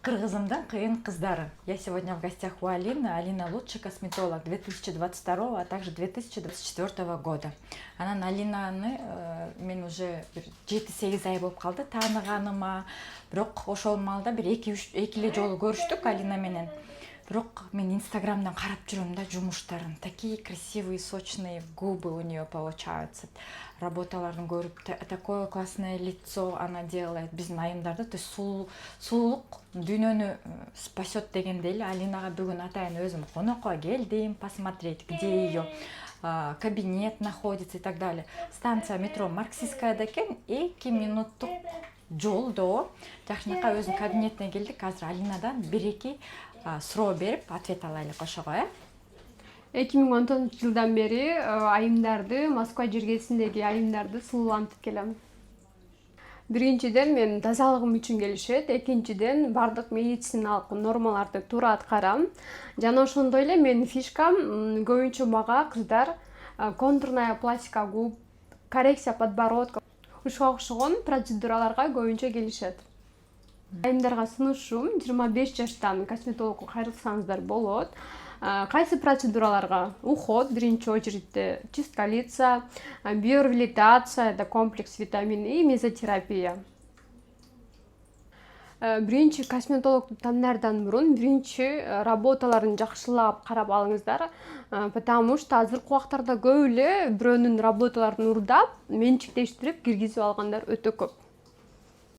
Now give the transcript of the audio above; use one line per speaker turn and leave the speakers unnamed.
Кыргызымдын кыйын кыздары. Я сегодня в гостях у Алины. Алина лучший косметолог 2022, а также 2024 года. Анан Алинаны мен уже 7-8 ай болуп калды тааныганыма. Бирок ошол маалда бир 2-3 жолу көрүштүк Алина менен. Бирок мен инстаграмдан карап жүрөм да жумуштарын. Такие красивые, сочные губы у нее получаются. Работаларын көрүп, такое классное лицо она делает. Биздин айымдарды, то есть сулуулук дүйнөнү спасет дегендей эле Алинага бүгүн атайын өзүм конокко келдим, посмотреть, где ее кабинет находится и так далее. Станция метро Марксистская экен, 2 минуттук жолдо жакшынакай өзүнүн кабинетине келдик. Азыр Алинадан 1-2 суроо берип ответ алайлык ошого.
2019 жылдан бери айымдарды, Москва жергесиндеги айымдарды сулуулантып келем. Биринчиден мен тазалыгым үчүн келишет, экинчиден бардык медициналык нормаларды туура аткарам. Жана ошондой эле менин фишкам көбүнчө мага кыздар контурная пластика губ, коррекция подбородка ушуга окшогон процедураларга көбүнчө келишет. Айымдарга сунушум 25 жаштан косметологко кайрылсаңыздар болот. Кайсы процедураларга? Уход биринчи очередте, чистка лица, биореабилитация, комплекс витамин и мезотерапия. Биринчи косметологду тандаардан мурун биринчи работаларын жакшылап карап алыңыздар, потому что азыркы убактарда көп эле бирөөнүн работаларын урдап, менчиктештирип киргизип алгандар өтө көп.